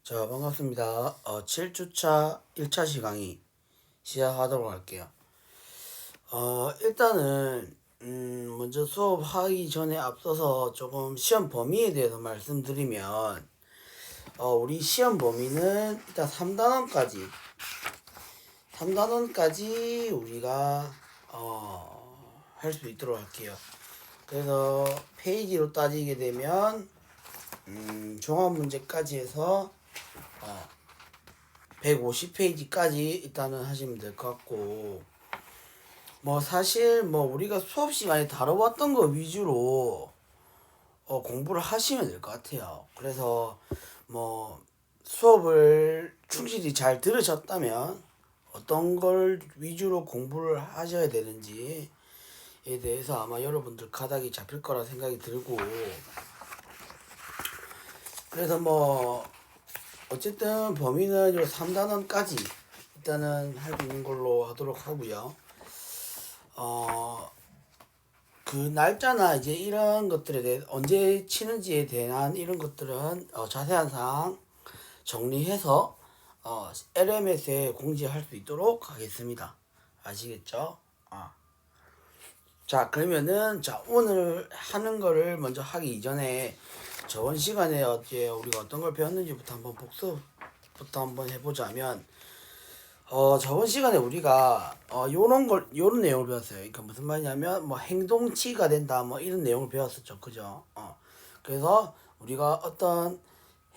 자, 반갑습니다. 7주차 1차 시강의 시작하도록 할게요. 일단은, 먼저 수업하기 전에 앞서서 조금 시험 범위에 대해서 말씀드리면, 우리 시험 범위는 일단 3단원까지 우리가, 할 수 있도록 할게요. 그래서 페이지로 따지게 되면, 종합문제까지 해서, 150페이지까지 일단은 하시면 될 것 같고, 뭐 사실 뭐 우리가 수업 시간에 다뤄왔던 거 위주로 공부를 하시면 될 것 같아요. 그래서 뭐 수업을 충실히 잘 들으셨다면 어떤 걸 위주로 공부를 하셔야 되는지에 대해서 아마 여러분들 가닥이 잡힐 거라 생각이 들고, 그래서 뭐 어쨌든 범위는 요 3단원까지 일단은 할 수 있는 걸로 하도록 하고요. 그 날짜나 이제 이런 것들에 대해 언제 치는지에 대한 이런 것들은 자세한 사항 정리해서 LMS에 공지할 수 있도록 하겠습니다. 아시겠죠? 자, 그러면은 자 오늘 하는 거를 먼저 하기 이전에 저번 시간에 어제 우리가 어떤 걸 배웠는지부터 한번 복습부터 한번 해보자면, 저번 시간에 우리가 요런 내용을 배웠어요. 그러니까 무슨 말이냐면 뭐 행동치가 된다 뭐 이런 내용을 배웠었죠. 그죠? 그래서 우리가 어떤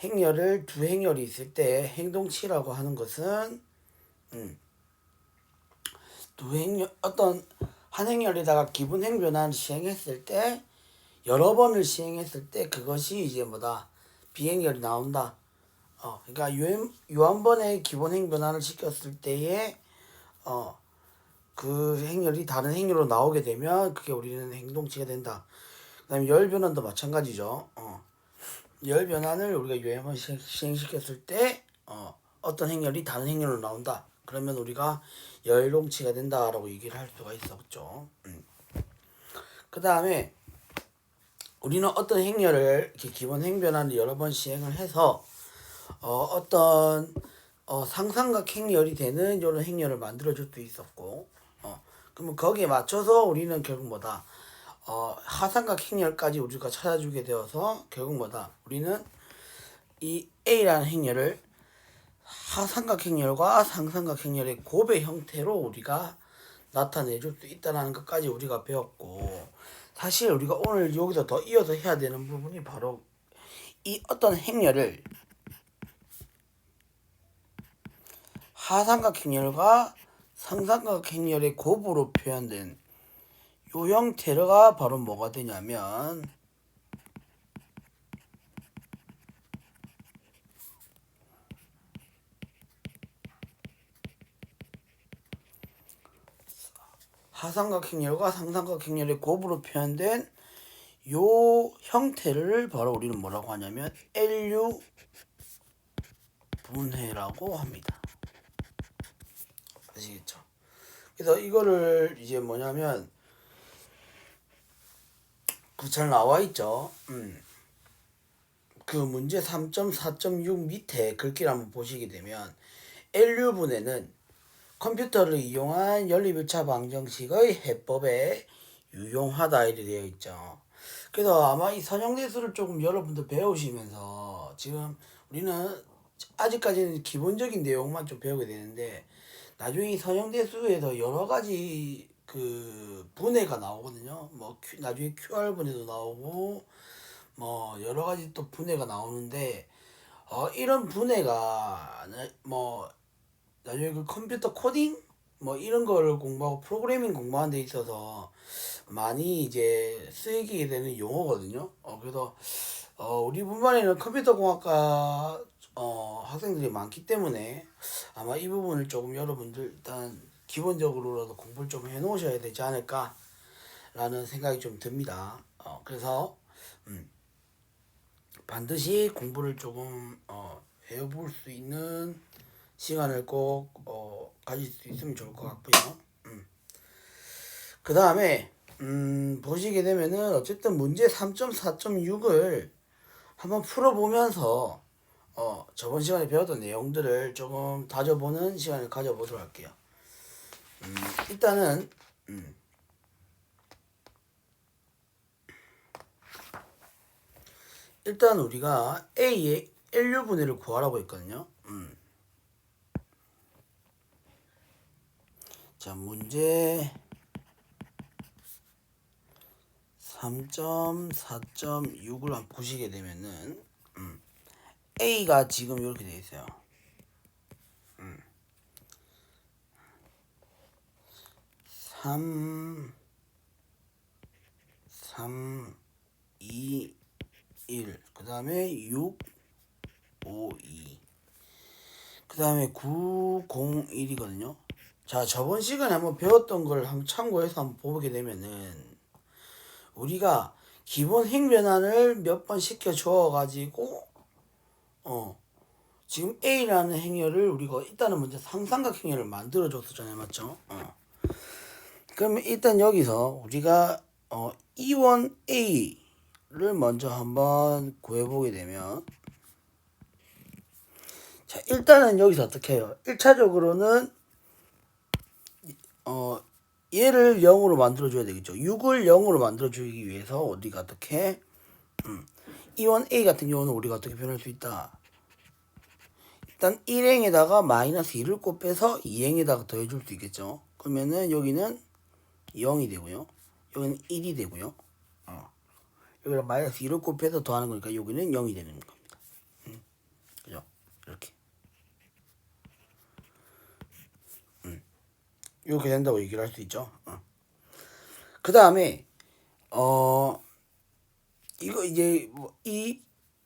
행렬을 두 행렬이 있을 때 행동치라고 하는 것은 두 행렬 어떤 한 행렬에다가 기본 행변환을 시행했을 때 여러 번을 시행했을 때 그것이 이제 뭐다 비행렬이 나온다. 그러니까 요 한 번에 기본 행변환을 시켰을 때에 그 행렬이 다른 행렬로 나오게 되면 그게 우리는 행동치가 된다. 그다음에 열 변환도 마찬가지죠. 열 변환을 우리가 요에 한번 시행시켰을 때 어떤 행렬이 다른 행렬로 나온다. 그러면 우리가 열동치가 된다라고 얘기를 할 수가 있었죠. 그 다음에 우리는 어떤 행렬을 이렇게 기본 행변환을 여러 번 시행을 해서 어떤 상삼각 행렬이 되는 이런 행렬을 만들어 줄 수 있었고, 그러면 거기에 맞춰서 우리는 결국 뭐다 하삼각 행렬까지 우리가 찾아주게 되어서 결국 뭐다 우리는 이 A라는 행렬을 하삼각 행렬과 상삼각 행렬의 곱의 형태로 우리가 나타내줄 수 있다는 것까지 우리가 배웠고, 사실 우리가 오늘 여기서 더 이어서 해야 되는 부분이 바로 이 어떤 행렬을 하삼각 행렬과 상삼각 행렬의 곱으로 표현된 요 형태가 바로 뭐가 되냐면 하삼각 행렬과 상삼각 행렬의 곱으로 표현된 요 형태를 바로 우리는 뭐라고 하냐면 LU 분해라고 합니다. 아시겠죠? 그래서 이거를 이제 뭐냐면 그 잘 나와 있죠. 그 문제 3.4.6 밑에 글귀를 한번 보시게 되면 LU 분해는 컴퓨터를 이용한 연립일차 방정식의 해법에 유용하다 이렇게 되어 있죠. 그래서 아마 이 선형대수를 조금 여러분들 배우시면서 지금 우리는 아직까지는 기본적인 내용만 좀 배우게 되는데 나중에 이 선형대수에서 여러 가지 그 분해가 나오거든요. 뭐 나중에 QR 분해도 나오고 뭐 여러 가지 또 분해가 나오는데 이런 분해가 뭐 나중에 그 컴퓨터 코딩 뭐 이런 거를 공부하고 프로그래밍 공부하는 데 있어서 많이 이제 쓰이게 되는 용어거든요. 그래서 우리 분반에는 컴퓨터 공학과 학생들이 많기 때문에 아마 이 부분을 조금 여러분들 일단 기본적으로라도 공부를 좀 해놓으셔야 되지 않을까라는 생각이 좀 듭니다. 그래서 반드시 공부를 조금 해볼 수 있는 시간을 꼭 가질 수 있으면 좋을 것 같고요. 그 다음에 보시게 되면은 어쨌든 문제 3.4.6을 한번 풀어보면서 저번 시간에 배웠던 내용들을 조금 다져보는 시간을 가져보도록 할게요. 일단은 일단 우리가 A의 LU분해를 구하라고 했거든요. 자, 문제 3.4.6을 한번 보시게 되면은 A가 지금 이렇게 되어 있어요. 3, 2, 1. 그 다음에 6, 5, 2. 그 다음에 9, 0, 1이거든요. 자, 저번 시간에 한번 배웠던 걸 한번 참고해서 한번 보게 되면은 우리가 기본 행변환을 몇 번 시켜 주어가지고 지금 A라는 행렬을 우리가 일단은 먼저 상삼각 행렬을 만들어 줬었잖아요, 맞죠? 그러면 일단 여기서 우리가 E1 A를 먼저 한번 구해보게 되면, 자, 일단은 여기서 어떻게 해요? 1차적으로는 얘를 0으로 만들어줘야 되겠죠. 6을 0으로 만들어주기 위해서 우리가 어떻게 E1 A 같은 경우는 우리가 어떻게 표현할 수 있다? 일단 1행에다가 마이너스 1을 곱해서 2행에다가 더해줄 수 있겠죠. 그러면은 여기는 0이 되고요. 여기는 1이 되고요. 여기랑 마이너스 1을 곱해서 더하는 거니까 여기는 0이 되는 겁니다. 그죠? 이렇게. 이렇게 된다고 얘기를 할 수 있죠. 그 다음에 이거 이제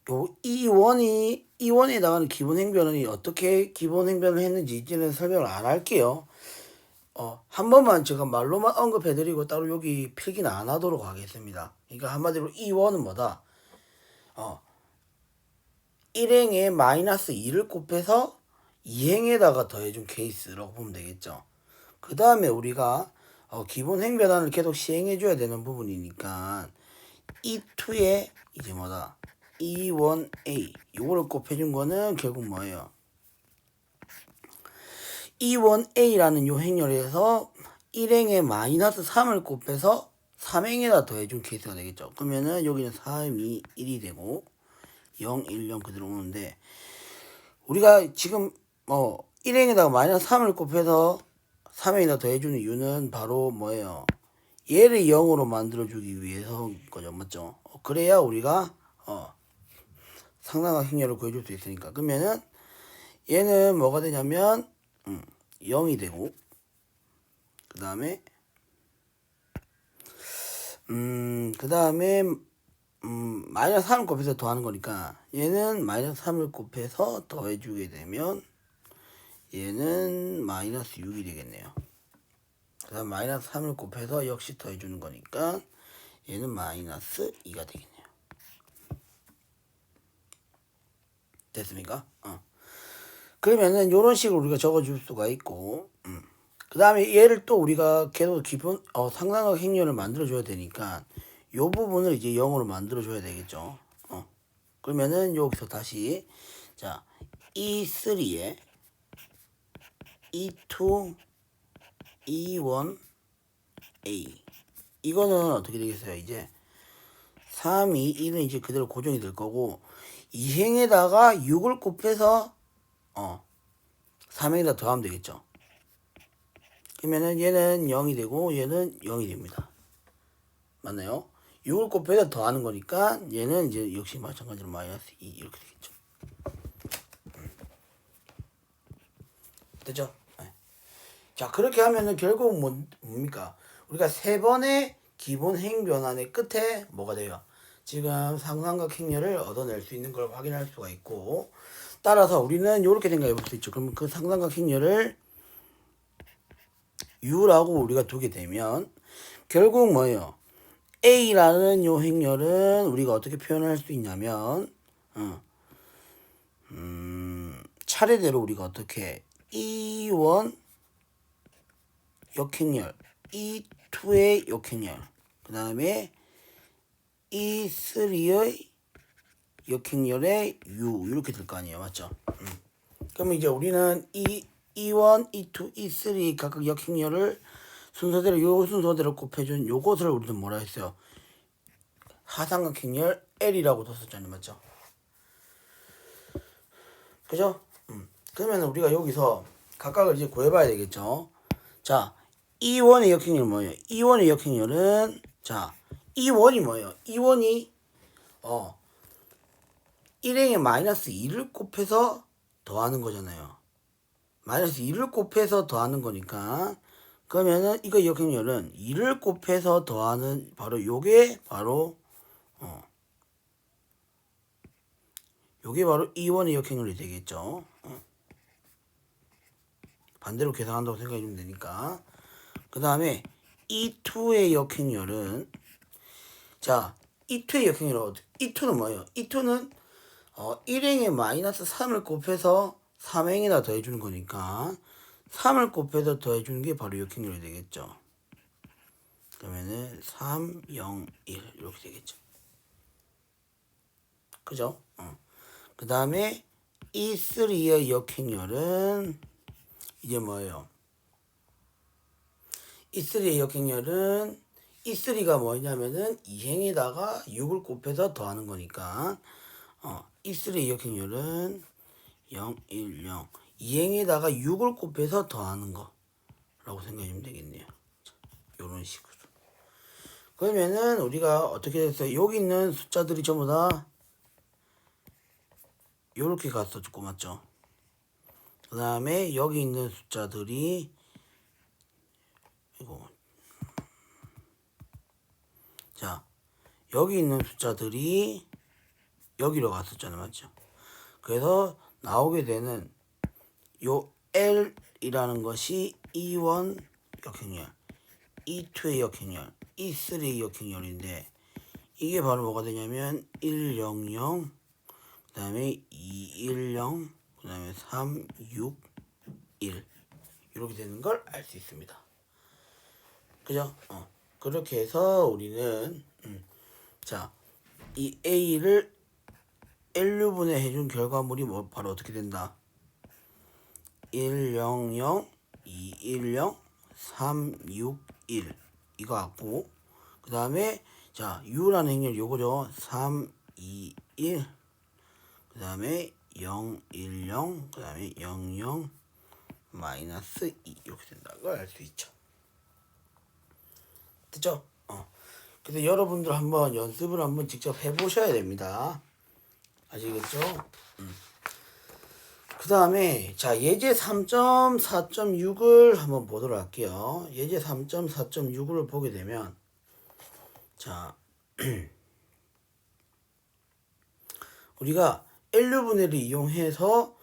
E1에 나가는 기본 행변이 어떻게 기본 행변을 했는지 이제는 설명을 안 할게요. 한 번만 제가 말로만 언급해드리고 따로 여기 필기는 안 하도록 하겠습니다. 그러니까 한마디로 E1은 뭐다? 1행에 마이너스 2를 곱해서 2행에다가 더해준 케이스라고 보면 되겠죠. 그 다음에 우리가 기본 행변환을 계속 시행해줘야 되는 부분이니까 E2에 이제 뭐다? E1A 이거를 곱해준 거는 결국 뭐예요? E1A라는 요 행렬에서 1행에 마이너스 3을 곱해서 3행에다 더해준 케이스가 되겠죠. 그러면은 여기는 3, 2, 1이 되고 0, 1, 0 그대로 오는데 우리가 지금 1행에다가 마이너스 3을 곱해서 3행에다 더해주는 이유는 바로 뭐예요? 얘를 0으로 만들어주기 위해서인 거죠. 맞죠? 그래야 우리가 상당한 행렬을 구해줄 수 있으니까. 그러면은 얘는 뭐가 되냐면 0이 되고 그 다음에 마이너스 3을 곱해서 더하는 거니까 얘는 마이너스 3을 곱해서 더해주게 되면 얘는 마이너스 6이 되겠네요. 그 다음 마이너스 3을 곱해서 역시 더해주는 거니까 얘는 마이너스 2가 되겠네요. 됐습니까? 그러면은 요런 식으로 우리가 적어줄 수가 있고 그 다음에 얘를 또 우리가 계속 기본 상당한 행렬을 만들어줘야 되니까 요 부분을 이제 0으로 만들어줘야 되겠죠. 그러면은 여기서 다시 자 E3에 E2 E1 A 이거는 어떻게 되겠어요? 이제 3, 2, 1은 이제 그대로 고정이 될 거고 2행에다가 6을 곱해서 3행에다 더하면 되겠죠. 그러면은 얘는 0이 되고 얘는 0이 됩니다. 맞나요? 6을 곱해서 더하는 거니까 얘는 이제 역시 마찬가지로 마이너스 2 이렇게 되겠죠. 됐죠? 네. 자, 그렇게 하면은 결국 뭡니까? 우리가 세 번의 기본 행변환의 끝에 뭐가 돼요? 지금 상삼각 행렬을 얻어낼 수 있는 걸 확인할 수가 있고 따라서 우리는 이렇게 생각해 볼 수 있죠. 그러면 그 상삼각 행렬을 U라고 우리가 두게 되면 결국 뭐예요? A라는 요 행렬은 우리가 어떻게 표현할 수 있냐면 차례대로 우리가 어떻게 E1 역행렬 E2의 역행렬 그 다음에 E3의 역행열의 U 이렇게 될 거 아니에요, 맞죠? 그러면 이제 우리는 이 E1, E2, E3 각각 역행열을 순서대로 요 순서대로 곱해준 요것을 우리는 뭐라 했어요? 하상각행열 L이라고 뒀었잖아요, 맞죠? 그죠? 그러면 우리가 여기서 각각을 이제 구해봐야 되겠죠? 자, E1의 역행열은 뭐예요? E1의 역행열은 자, E1이 뭐예요? E1이 1행에 마이너스 2를 곱해서 더하는 거잖아요. 마이너스 2를 곱해서 더하는 거니까 그러면은 이거 역행열은 2를 곱해서 더하는 바로 요게 바로 요게 바로 E1의 역행열이 되겠죠. 반대로 계산한다고 생각해주면 되니까. 그 다음에 E2의 역행열은 자 E2의 역행열은 E2는 뭐예요? E2는 1행에 마이너스 3을 곱해서 3행에다 더해주는 거니까 3을 곱해서 더해주는 게 바로 역행열이 되겠죠. 그러면은 3, 0, 1 이렇게 되겠죠. 그죠? 그 다음에 E3의 역행열은 이제 뭐예요? E3의 역행열은 E3가 뭐냐면은 2행에다가 6을 곱해서 더하는 거니까 E3의 역행열은 0, 1, 0 2행에다가 6을 곱해서 더하는 거라고 생각하시면 되겠네요. 이런 식으로. 그러면은 우리가 어떻게 됐어요? 여기 있는 숫자들이 전부 다 요렇게 갔었고 맞죠? 그 다음에 여기 있는 숫자들이 이거 자 여기 있는 숫자들이 여기로 갔었잖아요, 맞죠? 그래서 나오게 되는 요 L이라는 것이 E1 역행열, E2의 역행열, E3의 역행열인데 이게 바로 뭐가 되냐면 100, 그 다음에 210, 그 다음에 361 이렇게 되는 걸 알 수 있습니다. 그죠? 그렇게 해서 우리는 자, 이 A를 L분해 해준 결과물이 뭐 바로 어떻게 된다? 100, 210, 361 이거 같고 그 다음에 자 U라는 행렬 요거죠. 321 그 다음에 010 그 다음에 00 마이너스 2 이렇게 된다는 걸 알 수 있죠. 됐죠? 그래서 여러분들 한번 연습을 한번 직접 해보셔야 됩니다. 아시겠죠? 그 다음에 자 예제 3.4.6을 한번 보도록 할게요. 예제 3.4.6을 보게 되면 자 우리가 L분해를 이용해서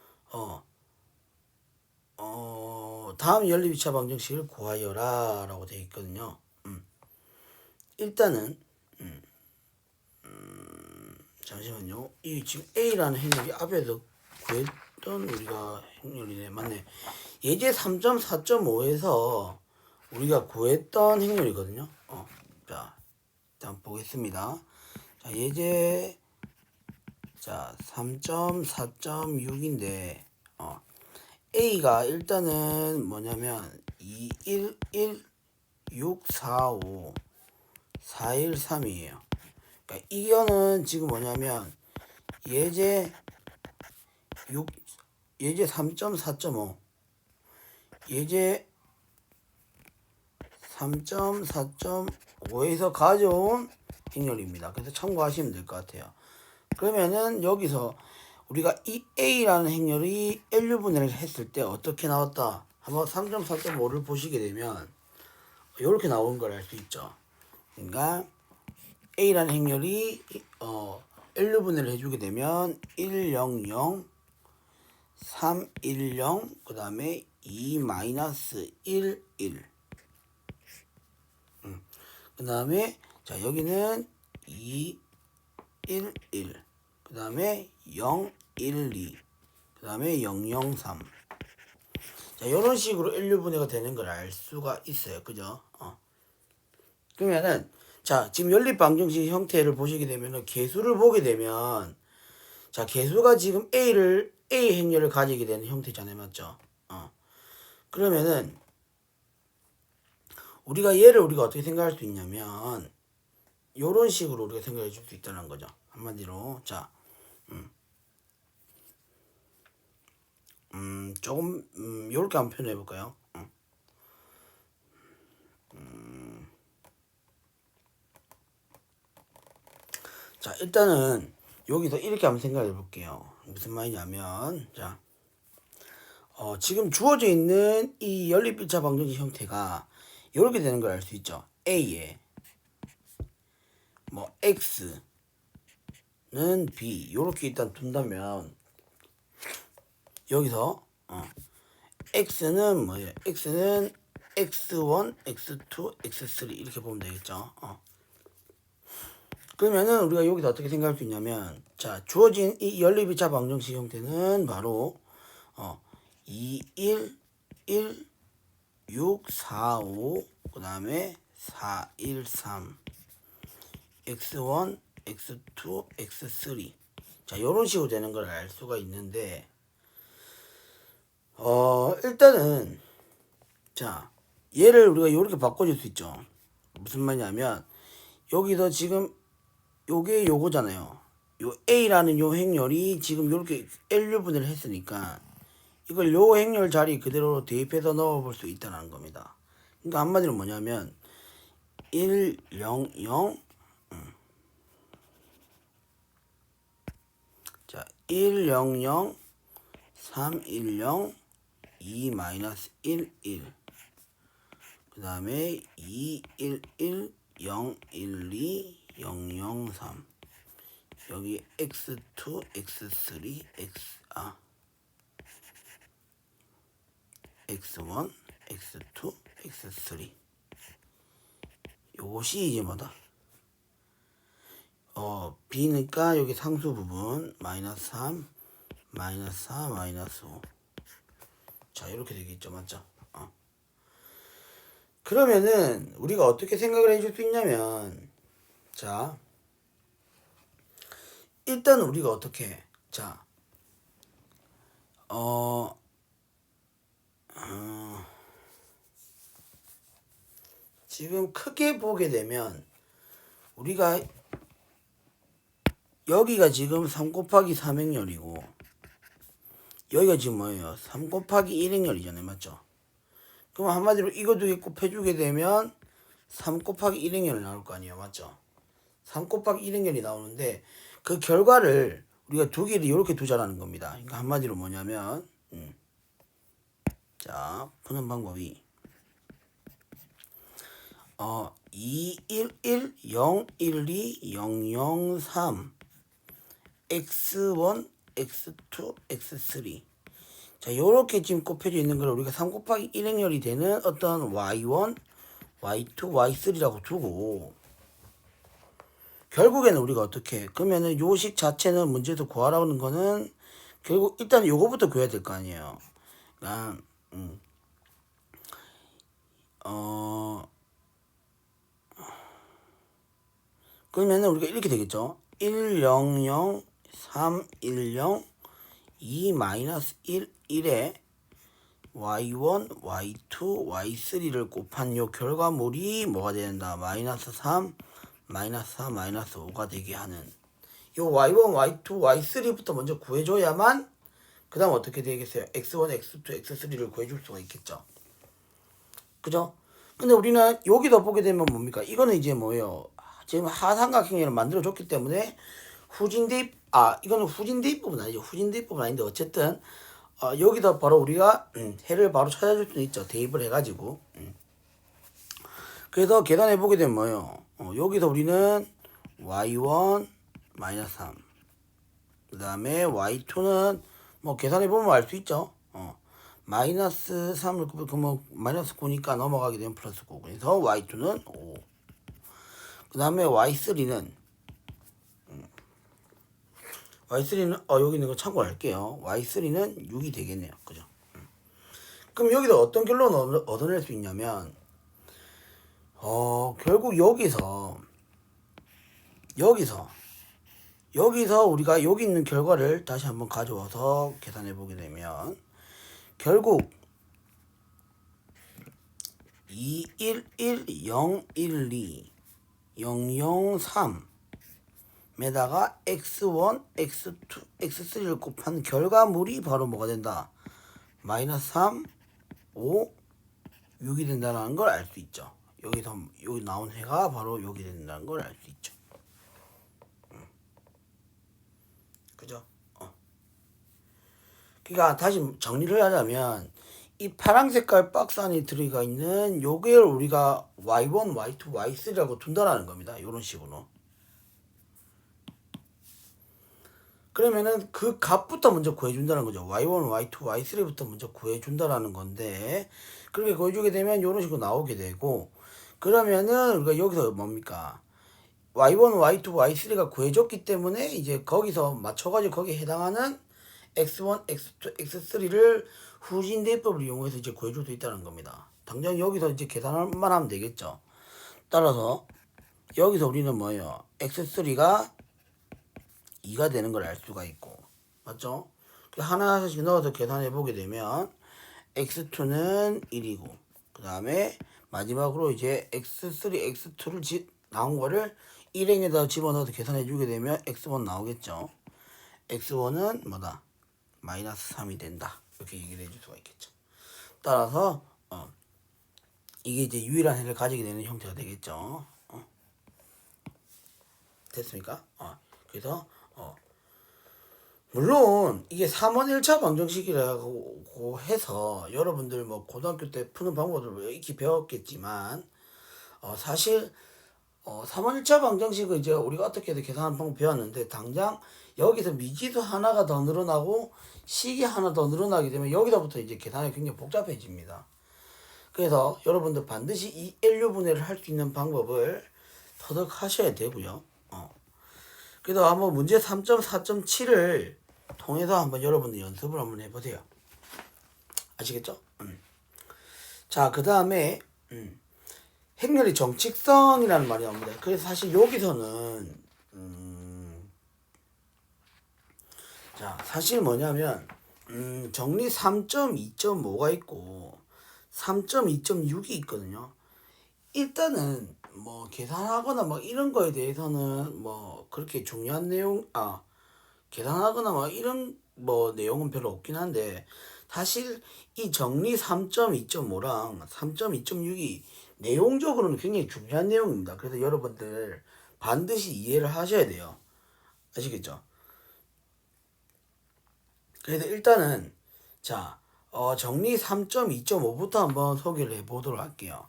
다음 연립2차 방정식을 구하여라 라고 되어 있거든요. 일단은 잠시만요. 이 지금 A라는 행렬이 앞에서 구했던 우리가 행렬이네. 맞네. 예제 3.4.5에서 우리가 구했던 행렬이거든요. 자, 일단 보겠습니다. 자, 예제 자 3.4.6인데 A가 일단은 뭐냐면 211 645 413이에요. 그러니까 이거는 지금 뭐냐면 예제 3.4.5 예제 3.4.5에서 가져온 행렬입니다. 그래서 참고하시면 될 것 같아요. 그러면은 여기서 우리가 이 A라는 행렬이 L분해를 했을 때 어떻게 나왔다? 한번 3.4.5를 보시게 되면 이렇게 나온 걸 알 수 있죠. 그러니까 A라는 행렬이 L분해를 해주게 되면 100, 310, 그 다음에 2-11. 그 다음에 자 여기는 211, 그 다음에 012, 그 다음에 003. 자 이런 식으로 L분해가 되는 걸 알 수가 있어요. 그죠? 그러면은 자 지금 연립방정식 형태를 보시게 되면은 개수를 보게 되면 자, 개수가 지금 A 행렬을 가지게 되는 형태잖아요. 맞죠? 그러면은 우리가 어떻게 생각할 수 있냐면 요런 식으로 우리가 생각해 줄 수 있다는 거죠. 한마디로. 자, 조금 요렇게 한번 표현해 볼까요? 자, 일단은 여기서 이렇게 한번 생각해 볼게요. 무슨 말이냐면, 자, 지금 주어져 있는 이 연립 1차 방정식 형태가 이렇게 되는 걸 알 수 있죠. A에 뭐 X는 B 이렇게 일단 둔다면 여기서 X는 뭐예요? X는 X1, X2, X3 이렇게 보면 되겠죠. 그러면은 우리가 여기서 어떻게 생각할 수 있냐면, 자, 주어진 이 연립 2차 방정식 형태는 바로 2, 1, 1, 6, 4, 5, 그 다음에 4, 1, 3, X1, X2, X3. 자, 요런 식으로 되는 걸 알 수가 있는데, 일단은, 자, 얘를 우리가 이렇게 바꿔줄 수 있죠. 무슨 말이냐면, 여기서 지금, 요게 요거잖아요. 요 A라는 요 행렬이 지금 요렇게 L유분을 했으니까, 이걸 요 행렬 자리 그대로 대입해서 넣어볼 수 있다는 겁니다. 그러니까 한마디로 뭐냐면, 1, 0, 0, 자, 1, 0, 0, 3, 1, 0, 2, 마이너스 1, 1. 그 다음에 2, 1, 1, 0, 1, 2, 0, 0, 3. 여기 x2, x3, x1, x2, x3. 요것이 이제 뭐다? B니까 여기 상수 부분 마이너스 3, 마이너스 4, 마이너스 5. 자, 이렇게 되겠죠. 맞죠? 그러면은 우리가 어떻게 생각을 해줄 수 있냐면, 자, 일단 우리가 어떻게, 자, 지금 크게 보게 되면 우리가 여기가 지금 3 곱하기 3행렬이고 여기가 지금 뭐예요? 3 곱하기 1행렬이잖아요. 맞죠? 그럼 한마디로 이거 두 개 곱해주게 되면 3 곱하기 1행렬이 나올 거 아니에요. 맞죠? 3 곱하기 1행렬이 나오는데 그 결과를 우리가 두 개를 이렇게 두자라는 겁니다. 그러니까 한마디로 뭐냐면 자, 푸는 방법이 2, 1, 1, 0, 1, 2, 0, 0, 3 X1, X2, X3. 자, 요렇게 지금 곱해져 있는 걸 우리가 3 곱하기 1행렬이 되는 어떤 Y1, Y2, Y3라고 두고 결국에는 우리가 어떻게 그러면은 요식 자체는 문제에서 구하라는 거는 결국 일단 요거부터 구해야 될 거 아니에요. 그러니까 그러면은 우리가 이렇게 되겠죠. 1, 0, 0, 3, 1, 0, 2, 마이너스 1, 1에 y1, y2, y3를 곱한 요 결과물이 뭐가 된다? 마이너스 3, 마이너스 4, 마이너스 5가 되게 하는 요 y1, y2, y3부터 먼저 구해줘야만 그 다음 어떻게 되겠어요? x1, x2, x3를 구해줄 수가 있겠죠. 그죠? 근데 우리는 여기다 보게 되면 뭡니까? 이거는 이제 뭐예요? 지금 하삼각형을 만들어줬기 때문에 이거는 후진 대입법은 아니죠. 후진 대입법은 아닌데 어쨌든 여기다 바로 우리가 해를 바로 찾아줄 수 있죠. 대입을 해가지고. 그래서 계산해 보게 되면 뭐예요? 여기서 우리는 y1 마이너스 3. 그 다음에 y2는 뭐 계산해 보면 알 수 있죠. 마이너스 3을 그러면 마이너스 9니까 넘어가게 되면 플러스 9. 그래서 y2는 5. 그 다음에 y3는 여기 있는 거 참고할게요. y3는 6이 되겠네요. 그죠? 그럼 여기서 어떤 결론을 얻어낼 수 있냐면 결국 여기서 여기서 우리가 여기 있는 결과를 다시 한번 가져와서 계산해 보게 되면 결국 211012 003에다가 x1, x2, x3를 곱한 결과물이 바로 뭐가 된다? 마이너스 3, 5, 6이 된다는 걸 알 수 있죠. 여기서 여기 나온 해가 바로 여기 된다는 걸 알 수 있죠. 그죠? 그러니까 다시 정리를 하자면 이 파란 색깔 박스 안에 들어가 있는 요걸 우리가 y1, y2, y3라고 둔다라는 겁니다. 이런 식으로. 그러면은 그 값부터 먼저 구해준다는 거죠. y1, y2, y3부터 먼저 구해준다라는 건데 그렇게 구해주게 되면 이런 식으로 나오게 되고 그러면은 우리가 여기서 뭡니까? y1, y2, y3가 구해줬기 때문에 이제 거기서 맞춰가지고 거기에 해당하는 x1, x2, x3를 후진 대법을 이용해서 이제 구해줄 수 있다는 겁니다. 당장 여기서 이제 계산만 하면 되겠죠. 따라서 여기서 우리는 뭐예요? x3가 2가 되는 걸 알 수가 있고 맞죠? 하나씩 넣어서 계산해 보게 되면 x2는 1이고 그 다음에 마지막으로 이제 x3, x2를 나온 거를 1행에다 집어넣어서 계산해 주게 되면 x1 나오겠죠. x1은 뭐다? 마이너스 3이 된다. 이렇게 얘기를 해줄 수가 있겠죠. 따라서 이게 이제 유일한 해를 가지게 되는 형태가 되겠죠. 됐습니까? 그래서 물론 이게 3원 1차 방정식이라고 해서 여러분들 뭐 고등학교 때 푸는 방법을 익히 배웠겠지만 사실 3원 1차 방정식은 이제 우리가 어떻게든 계산하는 방법 배웠는데 당장 여기서 미지수 하나가 더 늘어나고 식이 하나 더 늘어나게 되면 여기서부터 이제 계산이 굉장히 복잡해집니다. 그래서 여러분들 반드시 이 LU 분해를 할 수 있는 방법을 터득하셔야 되고요. 그래서 한번 문제 3.4.7을 통해서 한번 여러분들 연습을 한번 해보세요. 아시겠죠? 자, 그 다음에 행렬의 정칙성이라는 말이 나옵니다. 그래서 사실 여기서는 자, 사실 뭐냐면 정리 3.2.5가 있고 3.2.6이 있거든요. 일단은 뭐 계산하거나 뭐 이런 거에 대해서는 뭐 그렇게 중요한 내용 계산하거나 뭐 이런 뭐 내용은 별로 없긴 한데 사실 이 정리 3.2.5랑 3.2.6이 내용적으로는 굉장히 중요한 내용입니다. 그래서 여러분들 반드시 이해를 하셔야 돼요. 아시겠죠? 그래서 일단은 자 정리 3.2.5부터 한번 소개를 해보도록 할게요.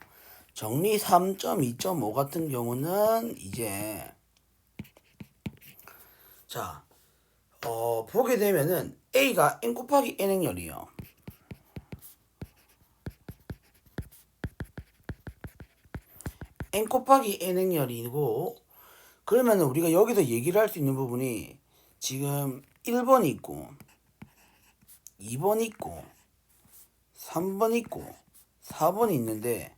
정리 3.2.5 같은 경우는 이제 자 보게 되면은 A가 N 곱하기 N 행렬이요. N 곱하기 N 행렬이고 그러면은 우리가 여기서 얘기를 할 수 있는 부분이 지금 1번 있고 2번 있고 3번 있고 4번이 있는데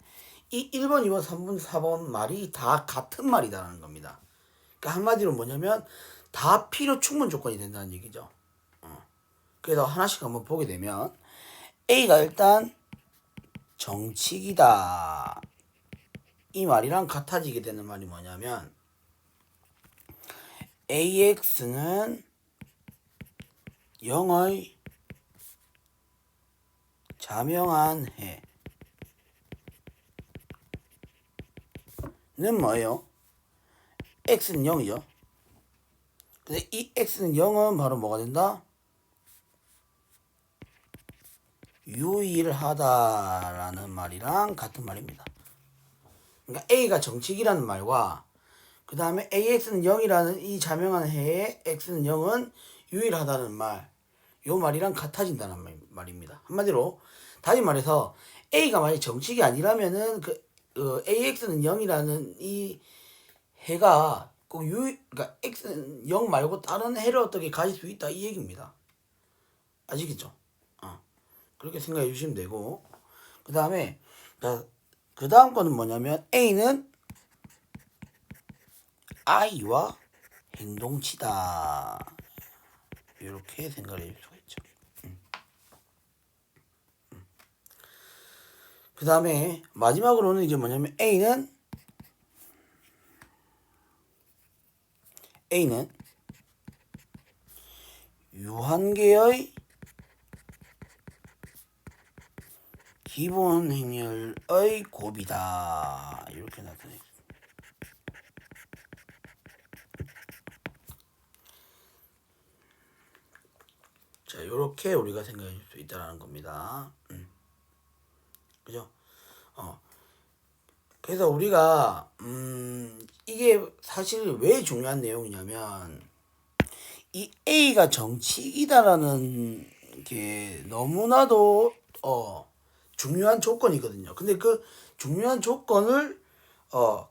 이 1번, 2번, 3번, 4번 말이 다 같은 말이다라는 겁니다. 그러니까 한마디로 뭐냐면 다 필요 충분 조건이 된다는 얘기죠. 그래서 하나씩 한번 보게 되면 A가 일단 정칙이다. 이 말이랑 같아지게 되는 말이 뭐냐면 AX는 0의 자명한 해는 뭐예요? X는 0이죠. 근데 이 X는 0은 바로 뭐가 된다? 유일하다라는 말이랑 같은 말입니다. 그러니까 A가 정칙이라는 말과 그 다음에 AX는 0이라는 이 자명한 해에 X는 0은 유일하다는 말, 요 말이랑 같아진다는 말입니다. 한마디로 다시 말해서 A가 만약 정칙이 아니라면은 AX는 0이라는 이 해가 꼭 그러니까 X는 0 말고 다른 해를 어떻게 가질 수 있다 이 얘기입니다. 아시겠죠? 그렇게 생각해 주시면 되고 그 다음에 그 다음 거는 뭐냐면 A는 I와 행동치다. 이렇게 생각을 해줄 수가 있죠. 그 다음에 마지막으로는 이제 뭐냐면 A는 유한계의 기본 행렬의 곱이다. 이렇게 나타내 있습니다. 자, 이렇게 우리가 생각해 줄 수 있다는 겁니다. 그죠? 그래서 우리가 이게 사실 왜 중요한 내용이냐면 이 A가 정치이다라는 게 너무나도 중요한 조건이거든요. 근데 그 중요한 조건을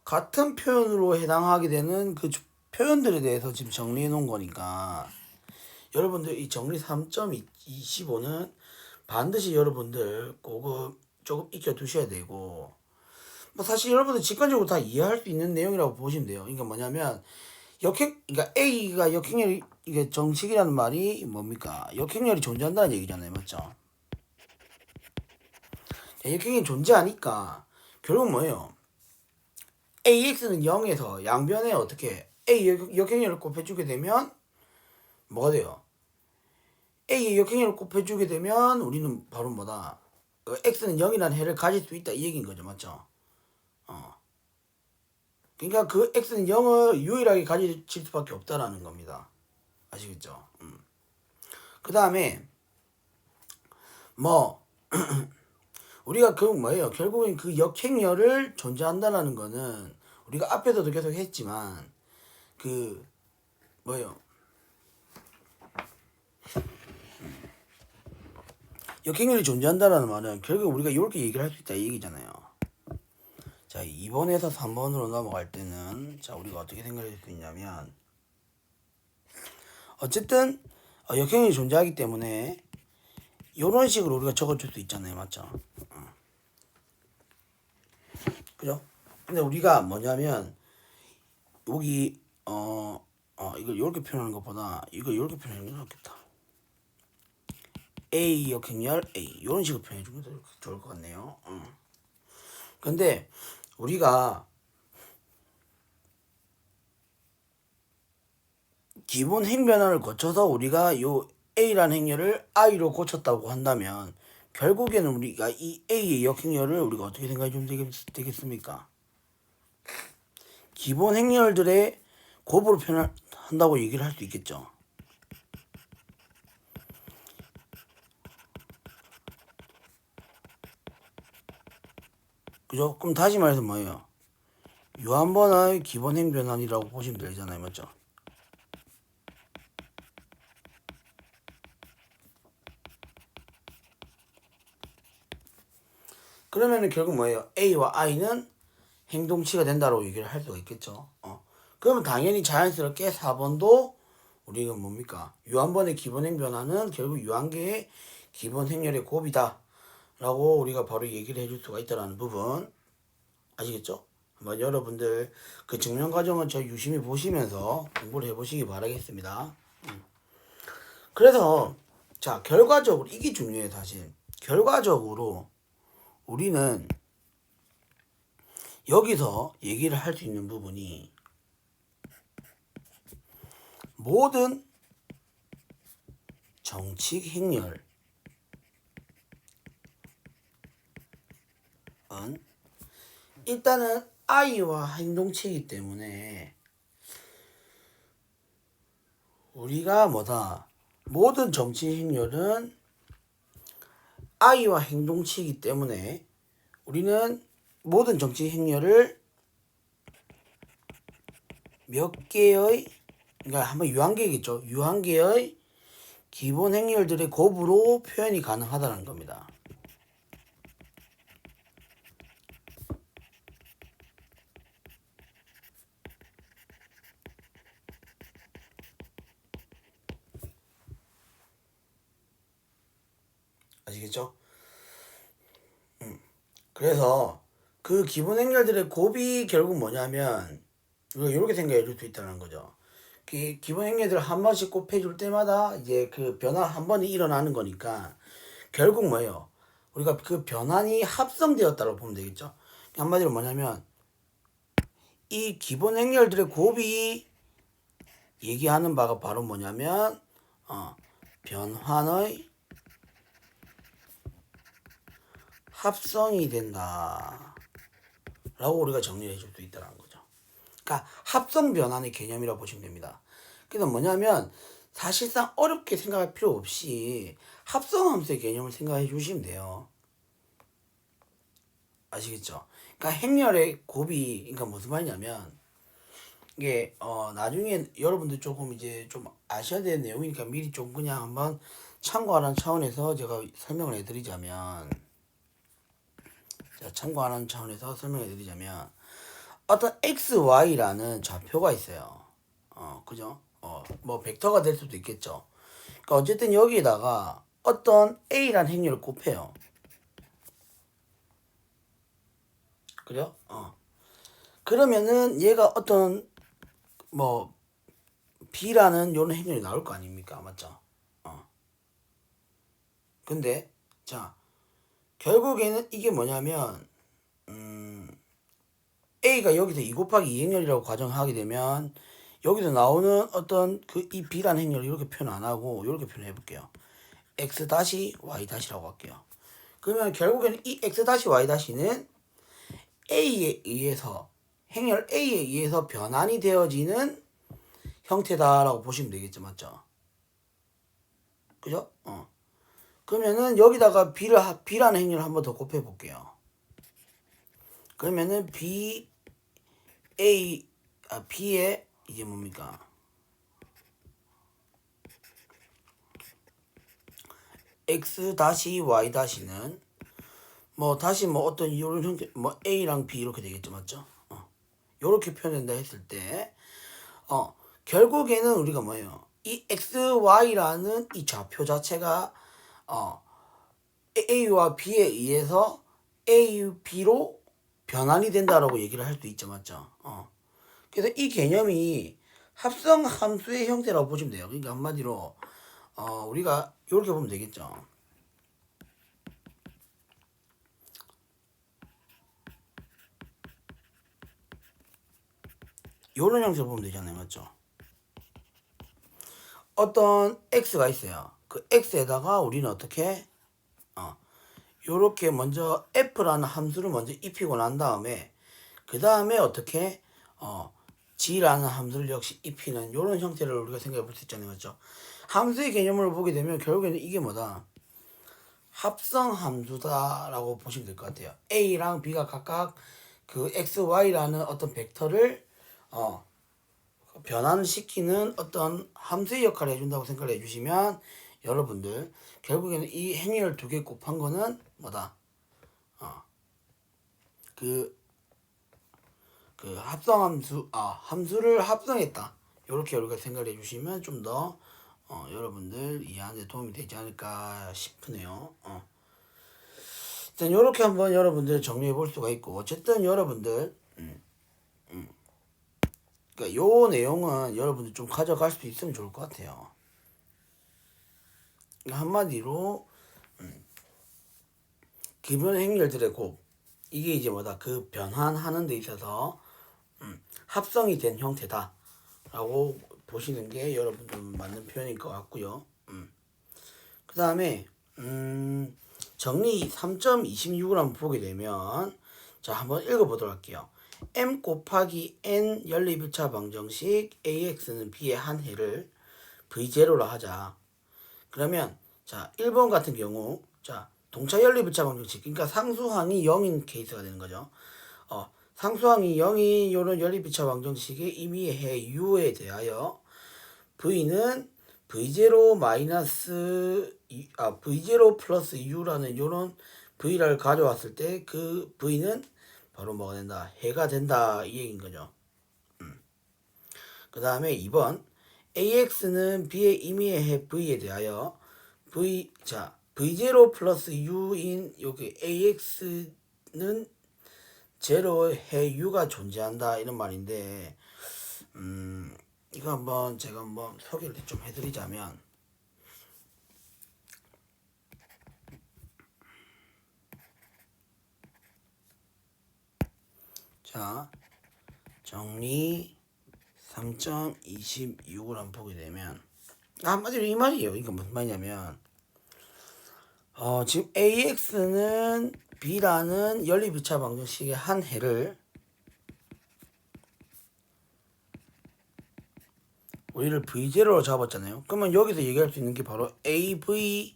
같은 표현으로 해당하게 되는 그 표현들에 대해서 지금 정리해 놓은 거니까 여러분들 이 정리 3.25는 반드시 여러분들 꼭 조금 익혀 두셔야 되고, 뭐 사실 여러분들 직관적으로 다 이해할 수 있는 내용이라고 보시면 돼요. 그러니까 뭐냐면 그러니까 A가 역행렬이 이게 정식이라는 말이 뭡니까? 역행렬이 존재한다는 얘기잖아요, 맞죠? 역행렬이 존재하니까 결국 뭐예요? AX는 0에서 양변에 어떻게 A 역행렬을 곱해주게 되면 뭐가 돼요? A의 역행렬을 곱해주게 되면 우리는 바로 뭐다? X는 0이라는 해를 가질 수 있다 이 얘기인 거죠, 맞죠? 그러니까 그 X는 0을 유일하게 가질 수밖에 없다라는 겁니다. 아시겠죠? 그 다음에 뭐 우리가 그 뭐예요? 결국엔 그 역행렬을 존재한다라는 거는 우리가 앞에서도 계속 했지만 그 뭐예요? 역행렬이 존재한다라는 말은 결국 우리가 이렇게 얘기를 할 수 있다 이 얘기잖아요. 자, 2번에서 3번으로 넘어갈 때는 자 우리가 어떻게 생각할 수 있냐면 어쨌든 역행렬이 존재하기 때문에 이런 식으로 우리가 적어줄 수 있잖아요, 맞죠? 그죠? 근데 우리가 뭐냐면 여기 이걸 이렇게 표현하는 것보다 이걸 이렇게 표현하는 게 낫겠다. A 역행렬 A 이런 식으로 표현해 주면 더 좋을 것 같네요. 근데 우리가 기본 행변화를 거쳐서 우리가 요 A라는 행렬을 I로 고쳤다고 한다면 결국에는 우리가 이 A의 역행렬을 우리가 어떻게 생각해 주면 되겠습니까? 기본 행렬들의 곱으로 표현한다고 얘기를 할 수 있겠죠. 그죠? 그럼 다시 말해서 뭐예요? 유한번의 기본 행변환이라고 보시면 되잖아요, 맞죠? 그러면은 결국 뭐예요? A와 I는 행동치가 된다고 얘기를 할 수가 있겠죠. 그러면 당연히 자연스럽게 4번도 우리가 뭡니까? 유한번의 기본 행변화는 결국 유한계의 기본 행렬의 곱이다 라고 우리가 바로 얘기를 해줄 수가 있다는 부분 아시겠죠? 한번 여러분들 그 증명 과정은 저 유심히 보시면서 공부를 해보시기 바라겠습니다. 그래서 자 결과적으로 이게 중요해요. 사실 결과적으로 우리는 여기서 얘기를 할 수 있는 부분이 모든 정칙 행렬은 일단은 I와 행동치이기 때문에 우리가 뭐다 모든 정칙 행렬은 I와 행동치이기 때문에 우리는 모든 정칙 행렬을 몇 개의 그러니까 한번 유한계겠죠. 유한계의 기본 행렬들의 곱으로 표현이 가능하다는 겁니다. 아시겠죠? 그래서 그 기본 행렬들의 곱이 결국 뭐냐면 우리가 이렇게 생각해 줄 수 있다는 거죠. 기본 행렬들 한 번씩 곱해줄 때마다 이제 그 변화 한 번이 일어나는 거니까 결국 뭐예요? 우리가 그 변환이 합성되었다고 보면 되겠죠. 한마디로 뭐냐면 이 기본 행렬들의 곱이 얘기하는 바가 바로 뭐냐면 변환의 합성이 된다 라고 우리가 정리해 줄 수 있다는 거죠. 그러니까 합성 변환의 개념이라고 보시면 됩니다. 그래서 뭐냐면 사실상 어렵게 생각할 필요 없이 합성함수의 개념을 생각해 주시면 돼요. 아시겠죠? 그러니까 행렬의 곱이 그러니까 무슨 말이냐면 이게 나중에 여러분들 조금 이제 좀 아셔야 되는 내용이니까 미리 좀 그냥 한번 참고하는 차원에서 제가 설명을 해드리자면 참고하는 차원에서 설명해 드리자면 어떤 XY라는 좌표가 있어요. 그죠? 뭐 벡터가 될 수도 있겠죠. 그러니까 어쨌든 여기에다가 어떤 A라는 행렬을 곱해요. 그죠? 그러면은 얘가 어떤 뭐 B라는 요런 행렬이 나올 거 아닙니까? 맞죠? 근데 자 결국에는 이게 뭐냐면 A가 여기서 2 곱하기 2 행렬이라고 가정하게 되면 여기서 나오는 어떤 그 이 B라는 행렬을 이렇게 표현 안 하고 이렇게 표현해 볼게요. X 다시 Y 다시라고 할게요. 그러면 결국에는 이 X 다시 Y 다시는 A에 의해서 행렬 A에 의해서 변환이 되어지는 형태다라고 보시면 되겠죠. 맞죠? 그죠? 그러면은 여기다가 B라는 행렬을 한번 더 곱해 볼게요. 그러면은 B에 이게 뭡니까? X 다시 Y 다시는 뭐 다시 뭐 어떤 이런 형태 뭐 A랑 B 이렇게 되겠죠. 맞죠? 요렇게 표현된다 했을 때 결국에는 우리가 뭐예요? 이 XY라는 이 좌표 자체가 A와 B에 의해서 A, B로 변환이 된다라고 얘기를 할 수 있죠. 맞죠? 그래서 이 개념이 합성 함수의 형태라고 보시면 돼요. 그러니까 한마디로 우리가 이렇게 보면 되겠죠. 요런 형태로 보면 되잖아요. 맞죠? 어떤 x가 있어요. 그 x에다가 우리는 어떻게 요렇게 먼저 f라는 함수를 먼저 입히고 난 다음에 그 다음에 어떻게 g라는 함수를 역시 입히는 요런 형태를 우리가 생각해 볼 수 있잖아요. 맞죠? 함수의 개념을 보게 되면 결국에는 이게 뭐다? 합성 함수다라고 보시면 될 것 같아요. a랑 b가 각각 그 x, y라는 어떤 벡터를 변환을 시키는 어떤 함수의 역할을 해준다고 생각을 해주시면 여러분들 결국에는 이 행위를 두 개 곱한 거는 뭐다? 그 합성함수 함수를 합성했다. 이렇게 우리가 생각을 해주시면 좀 더 여러분들 이해하는 데 도움이 되지 않을까 싶으네요. 일단 이렇게 한번 여러분들 정리해 볼 수가 있고 어쨌든 여러분들 그러니까 요 내용은 여러분들 좀 가져갈 수 있으면 좋을 것 같아요. 한마디로 기본 행렬들의 곱 이게 이제 뭐다? 그 변환하는 데 있어서 합성이 된 형태다 라고 보시는 게 여러분들 맞는 표현일 것 같고요. 그 다음에 정리 3.26을 한번 보게 되면 자 한번 읽어보도록 할게요. m 곱하기 n 연립1차 방정식 ax는 b의 한 해를 v0로 하자. 그러면 자 1번 같은 경우 자 동차 연립1차 방정식 그러니까 상수항이 0인 케이스가 되는 거죠. 상수항이 0인 요런 연립1차 방정식의 임의해 u에 대하여 v는 v0 마이너스 v0 플러스 u라는 요런 v를 가져왔을 때 그 v는 바로 뭐가 된다? 해가 된다 이 얘기인 거죠. 그 다음에 2번 ax는 b의 임의의 해 v에 대하여 v0 플러스 u인 여기 ax는 제로의 해 u가 존재한다 이런 말인데 이거 한번 제가 한번 소개를 좀 해드리자면, 자, 정리 3.26을 한번 보게 되면, 한마디로 이 말이에요. 이거 무슨 말이냐면, 지금 AX는 B라는 연립이차 방정식의 한 해를 우리를 V0로 잡았잖아요. 그러면 여기서 얘기할 수 있는 게 바로 AV0는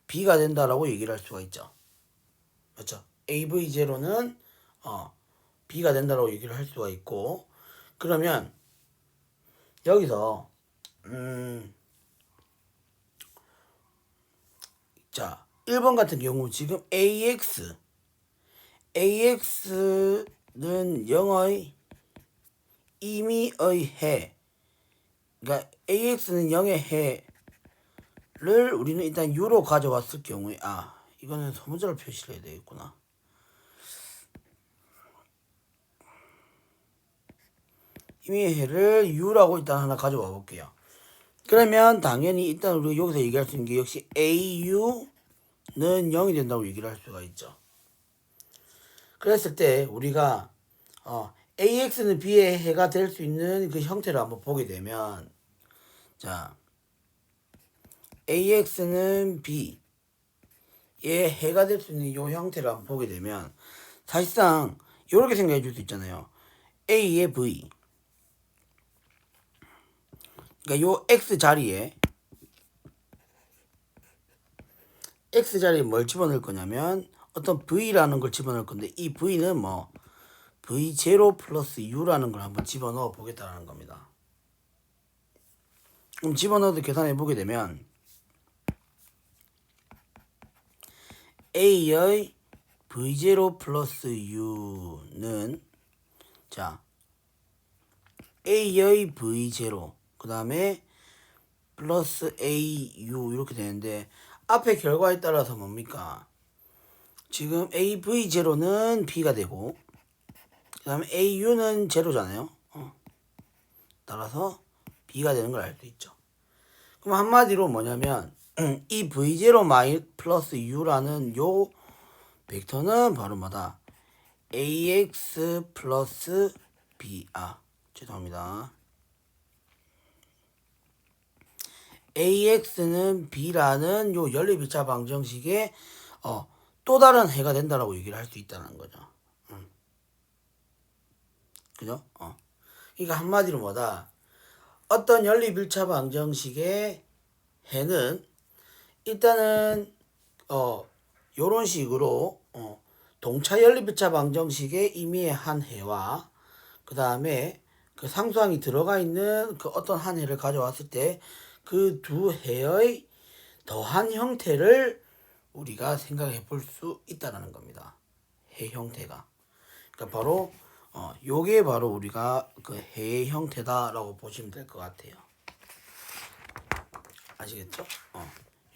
B가 된다라고 얘기를 할 수가 있죠. 맞죠? AV0는 B가 된다라고 얘기를 할 수가 있고, 그러면 여기서 자, 1번 같은 경우 지금 AX는 0의 임의의 해, 그러니까 AX는 0의 해를 우리는 일단 U로 가져왔을 경우에, 이거는 소문자로 표시를 해야 되겠구나. 임의의 해를 U라고 일단 하나 가져와 볼게요. 그러면 당연히 일단 우리가 여기서 얘기할 수 있는 게 역시 AU는 0이 된다고 얘기를 할 수가 있죠. 그랬을 때 우리가 AX는 B의 해가 될 수 있는 그 형태를 한번 보게 되면, 자, AX는 B의 해가 될 수 있는 이 형태를 한번 보게 되면, 사실상 이렇게 생각해 줄 수 있잖아요. A의 V, 그러니까 요 X 자리에 뭘 집어넣을 거냐면 어떤 V라는 걸 집어넣을 건데, 이 V는 뭐 V0 플러스 U라는 걸 한번 집어넣어 보겠다는 겁니다. 그럼 집어넣어서 계산해 보게 되면 A의 V0 플러스 U는, 자, A의 V0 그 다음에 플러스 AU 이렇게 되는데, 앞에 결과에 따라서 뭡니까? 지금 AV0는 B가 되고, 그 다음에 AU는 제로잖아요. 따라서 B가 되는 걸 알 수 있죠. 그럼 한마디로 뭐냐면 이 V0 마이 플러스 U라는 요 벡터는 바로 뭐다? AX 플러스 B. 죄송합니다. AX는 B라는 요 연립이차 방정식의 또 다른 해가 된다라고 얘기를 할 수 있다는 거죠. 그죠? 그러니까 한마디로 뭐다? 어떤 연립일차 방정식의 해는 일단은 요런 식으로 동차 연립일차 방정식의 임의의 한 해와 그 다음에 그 상수항이 들어가 있는 그 어떤 한 해를 가져왔을 때 그 두 해의 더한 형태를 우리가 생각해 볼 수 있다는 겁니다. 해 형태가. 그러니까 바로 요게 바로 우리가 그 해의 형태다라고 보시면 될 것 같아요. 아시겠죠?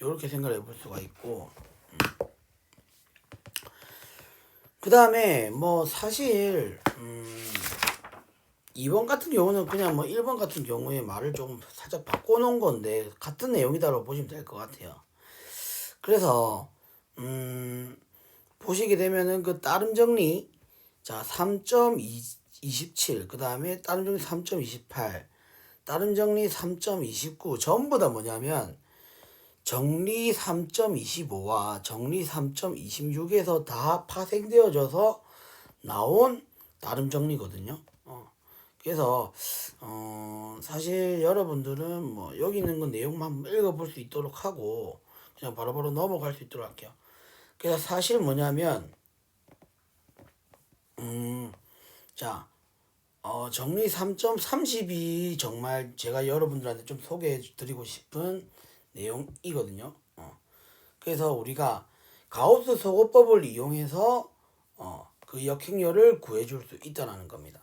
요렇게 생각을 해볼 수가 있고, 그 다음에 뭐 사실 2번 같은 경우는 그냥 뭐 1번 같은 경우에 말을 좀 살짝 바꿔놓은 건데 같은 내용이다라고 보시면 될 것 같아요. 그래서 보시게 되면은 그 따름 정리, 자, 3.27, 그 다음에 따름 정리 3.28, 따름 정리 3.29 전부 다 뭐냐면 정리 3.25와 정리 3.26에서 다 파생되어져서 나온 따름 정리거든요. 그래서 사실 여러분들은 뭐 여기 있는 건 내용만 한번 읽어볼 수 있도록 하고 그냥 바로바로 넘어갈 수 있도록 할게요. 그래서 사실 뭐냐면 자, 정리 3.30이 정말 제가 여러분들한테 좀 소개해 드리고 싶은 내용이거든요. 그래서 우리가 가우스 소거법을 이용해서 그 역행렬을 구해줄 수 있다는 겁니다.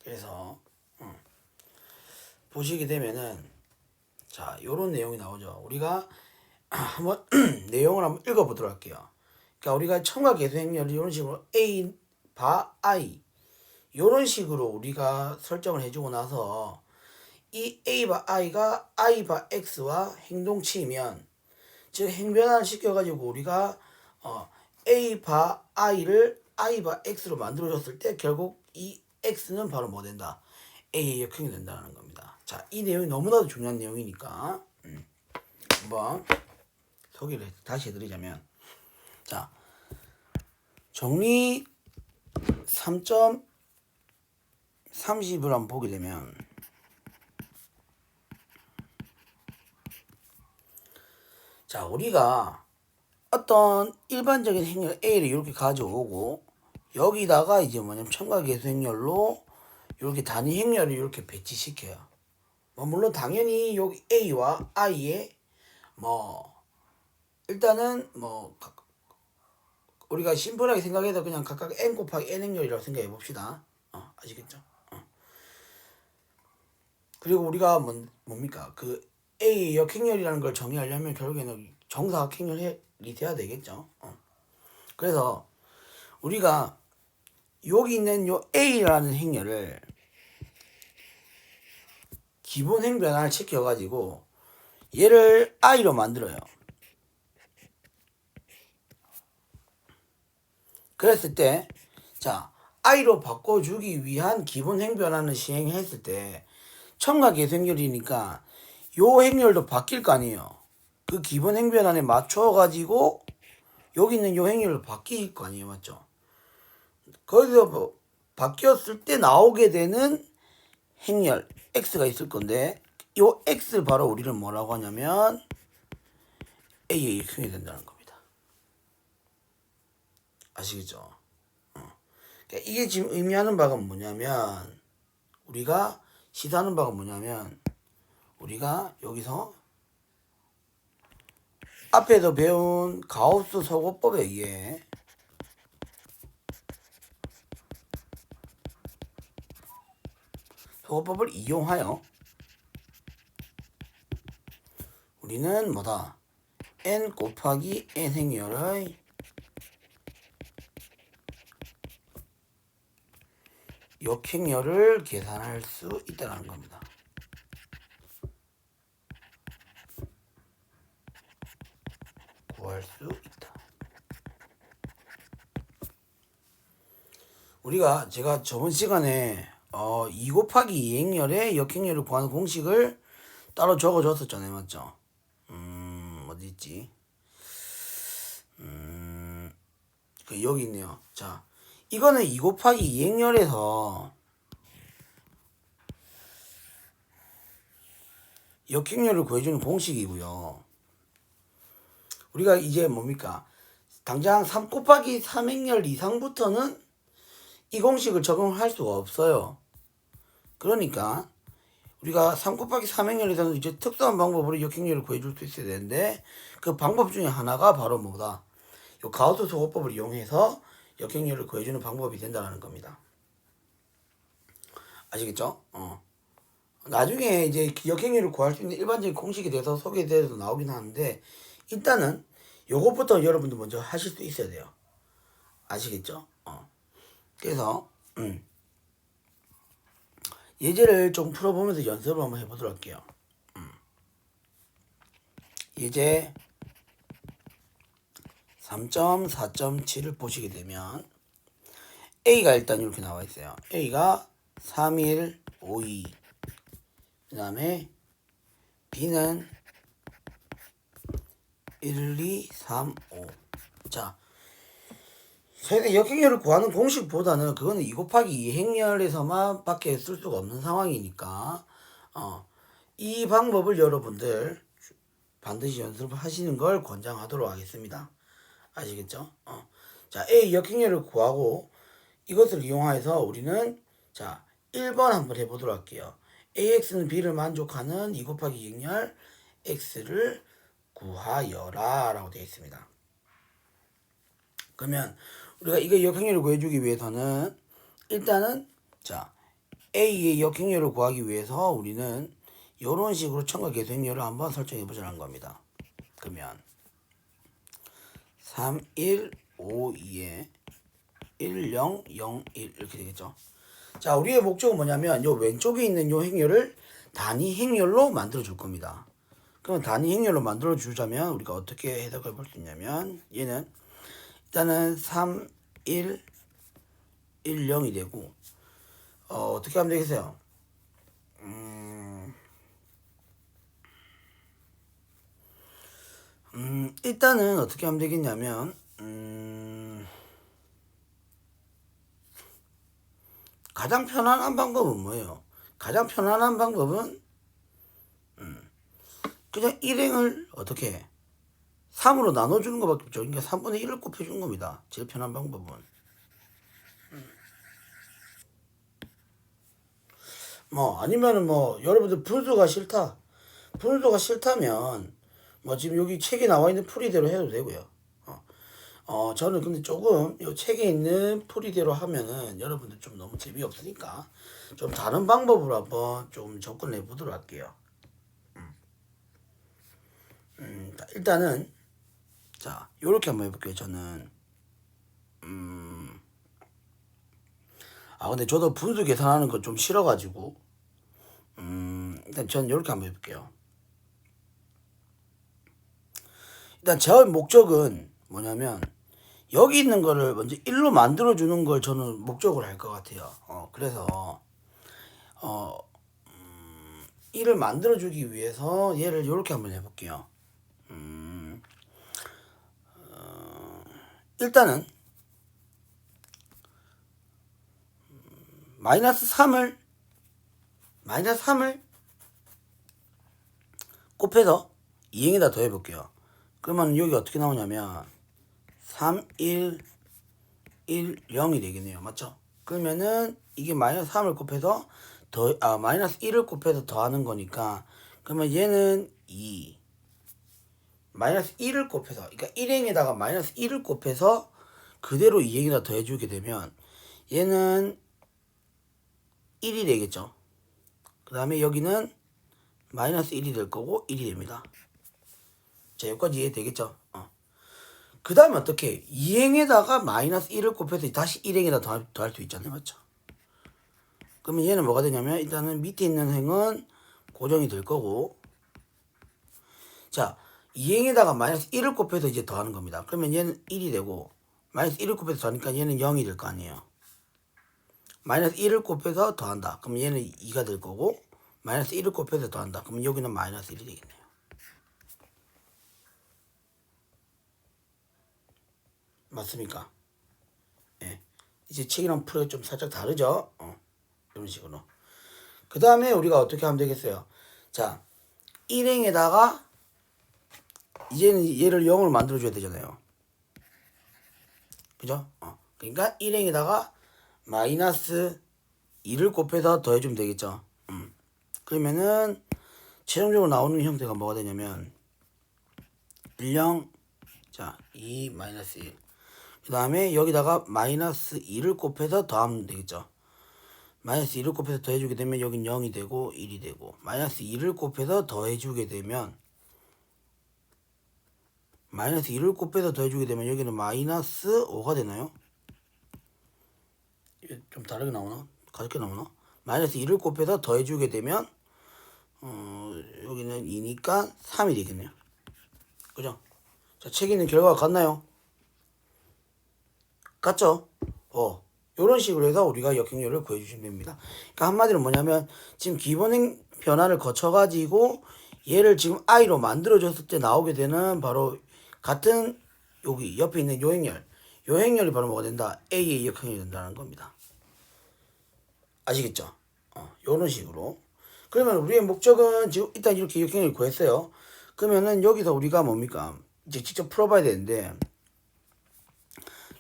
그래서 보시게 되면은 자, 요런 내용이 나오죠. 우리가 한번 내용을 한번 읽어보도록 할게요. 그러니까 우리가 첨가 계수 행렬을 이런 식으로 A 바 I 이런 식으로 우리가 설정을 해주고 나서 이 A 바 I가 I 바 X와 행동치이면 즉 행변환을 시켜가지고 우리가 A 바 I를 I 바 X로 만들어줬을 때 결국 이 X는 바로 뭐 된다? A의 역행이 된다는 겁니다. 자, 이 내용이 너무나도 중요한 내용이니까 한번 소개를 다시 해드리자면, 자, 정리 3.30을 한번 보게 되면, 자, 우리가 어떤 일반적인 행렬 A를 이렇게 가져오고 여기다가 이제 뭐냐면 첨가 계수 행렬로 이렇게 단위 행렬을 이렇게 배치시켜요. 물론 당연히 여기 A와 I에 일단은 우리가 심플하게 생각해서 그냥 각각 n 곱하기 n 행렬이라고 생각해 봅시다. 아시겠죠? 그리고 우리가 뭡니까? 그 A 역행렬이라는 걸 정의하려면 결국에는 정사각행렬이 돼야 되겠죠. 그래서 우리가 여기 있는 요 A라는 행렬을 기본 행변환을 시켜가지고 얘를 I로 만들어요. 그랬을 때, 자, I로 바꿔주기 위한 기본 행변환을 시행했을 때 첨가 계수 행렬이니까 요 행렬도 바뀔 거 아니에요. 그 기본 행변환에 맞춰가지고 여기 있는 요 행렬도 바뀔 거 아니에요. 맞죠? 거기서 바뀌었을 때 나오게 되는 행렬 X가 있을 건데 요 X를 바로 우리는 뭐라고 하냐면 A의 역행이 된다는 겁니다. 아시겠죠? 그러니까 이게 지금 의미하는 바가 뭐냐면 우리가 시사하는 바가 뭐냐면 우리가 여기서 앞에서 배운 가우스 소거법에 의해 소거법을 이용하여 우리는 뭐다? n 곱하기 n 행렬의 역행렬을 계산할 수 있다는 겁니다. 구할 수 있다. 우리가 제가 저번 시간에 2 곱하기 2 행렬의 역행렬을 구하는 공식을 따로 적어줬었잖아요. 맞죠? 어디 있지? 여기 있네요. 자, 이거는 2 곱하기 2 행렬에서 역행렬을 구해주는 공식이고요. 우리가 이제 뭡니까? 당장 3 곱하기 3 행렬 이상부터는 이 공식을 적용할 수가 없어요. 그러니까 우리가 3 곱하기 3 행렬에서는 이제 특수한 방법으로 역행렬을 구해줄 수 있어야 되는데 그 방법 중에 하나가 바로 뭐다? 요 가우스 소거법을 이용해서 역행렬을 구해주는 방법이 된다는 겁니다. 아시겠죠? 나중에 이제 역행렬을 구할 수 있는 일반적인 공식에 대해서 소개에 대해서 나오긴 하는데 일단은 요것부터 여러분들 먼저 하실 수 있어야 돼요. 아시겠죠? 그래서 예제를 좀 풀어보면서 연습을 한번 해보도록 할게요. 예제 3.4.7을 보시게 되면 A가 일단 이렇게 나와 있어요. A가 31, 52. 그 다음에 B는 1, 2, 3, 5. 자, 세대 역행렬을 구하는 공식보다는 그거는 2 곱하기 2 행렬에서만 밖에 쓸 수가 없는 상황이니까 이 방법을 여러분들 반드시 연습을 하시는 걸 권장하도록 하겠습니다. 아시겠죠? 자, A 역행렬을 구하고 이것을 이용해서 우리는 자 1번 한번 해보도록 할게요. AX는 B를 만족하는 2 곱하기 2 행렬 X를 구하여라 라고 되어 있습니다. 그러면 우리가 이거 역행렬을 구해주기 위해서는 일단은 자 A의 역행렬을 구하기 위해서 우리는 이런 식으로 첨가 계수 행렬을 한번 설정해 보자는 겁니다. 그러면 3, 1, 5, 2에 1, 0, 0, 1 이렇게 되겠죠. 자, 우리의 목적은 뭐냐면 요 왼쪽에 있는 요 행렬을 단위 행렬로 만들어 줄 겁니다. 그럼 단위 행렬로 만들어 주자면 우리가 어떻게 해석을 볼 수 있냐면 얘는 일단은 3, 1, 1, 0이 되고 어떻게 하면 되겠어요? 일단은 어떻게 하면 되겠냐면 가장 편안한 방법은 뭐예요? 가장 편안한 방법은 그냥 일행을 어떻게 해? 3으로 나눠주는 것밖에 없죠. 그러니까 3분의 1을 곱해주는 겁니다. 제일 편한 방법은. 뭐 아니면은 뭐 여러분들 분수가 싫다. 분수가 싫다면 뭐 지금 여기 책에 나와 있는 풀이대로 해도 되고요. 저는 근데 조금 이 책에 있는 풀이대로 하면은 여러분들 좀 너무 재미없으니까 좀 다른 방법으로 한번 좀 접근해 보도록 할게요. 일단은 자 요렇게 한번 해볼게요. 저는 근데 저도 분수 계산하는 거 좀 싫어가지고 일단 저는 요렇게 한번 해볼게요. 일단 제 목적은 뭐냐면 여기 있는 거를 먼저 1로 만들어주는 걸 저는 목적으로 할 것 같아요. 그래서 1을 만들어주기 위해서 얘를 이렇게 한번 해볼게요. 일단은 마이너스 3을 곱해서 2행에다 더해볼게요. 그러면 여기 어떻게 나오냐면 3, 1, 1, 0이 되겠네요. 맞죠? 그러면은 이게 마이너스 3을 곱해서 마이너스 1을 곱해서 더하는 거니까 그러면 얘는 2 마이너스 1을 곱해서 그러니까 1행에다가 마이너스 1을 곱해서 그대로 2행에다 더해주게 되면 얘는 1이 되겠죠. 그 다음에 여기는 마이너스 1이 될 거고 1이 됩니다. 자 여기까지 이해되겠죠? 그 다음에 어떻게 2행에다가 마이너스 1을 곱해서 다시 1행에다 더할 수 있잖아요. 맞죠? 그러면 얘는 뭐가 되냐면 일단은 밑에 있는 행은 고정이 될 거고 자 2행에다가 마이너스 1을 곱해서 이제 더하는 겁니다. 그러면 얘는 1이 되고 마이너스 1을 곱해서 더하니까 얘는 0이 될 거 아니에요. 마이너스 1을 곱해서 더한다. 그럼 얘는 2가 될 거고 마이너스 1을 곱해서 더한다. 그럼 여기는 마이너스 1이 되겠네요. 맞습니까? 예. 이제 책이랑 풀이 좀 살짝 다르죠? 이런 식으로. 그 다음에 우리가 어떻게 하면 되겠어요? 자, 1행에다가 이제는 얘를 0으로 만들어줘야 되잖아요. 그죠? 그러니까 1행에다가 마이너스 2를 곱해서 더해주면 되겠죠. 그러면은 최종적으로 나오는 형태가 뭐가 되냐면 1, 0, 자, 2, 마이너스 1. 그 다음에 여기다가 마이너스 2를 곱해서 더하면 되겠죠. 마이너스 2를 곱해서 더해주게 되면 여긴 0이 되고 1이 되고 마이너스 2를 곱해서 더해주게 되면 마이너스 2를 곱해서 더해주게 되면 여기는 마이너스 5가 되나요? 좀 다르게 나오나? 가볍게 나오나? 마이너스 2를 곱해서 더해주게 되면 여기는 2니까 3이 되겠네요. 그죠? 자, 책에 있는 결과가 같나요? 같죠? 요런 식으로 해서 우리가 역행률을 구해주시면 됩니다. 그러니까 한마디로 뭐냐면 지금 기본 변화를 거쳐가지고 얘를 지금 i로 만들어줬을 때 나오게 되는 바로 같은 여기 옆에 있는 요행렬 요행렬이 바로 뭐가 된다? A의 역행률이 된다는 겁니다. 아시겠죠? 요런 식으로. 그러면 우리의 목적은 지금 일단 이렇게 역행률을 구했어요. 그러면은 여기서 우리가 뭡니까? 이제 직접 풀어봐야 되는데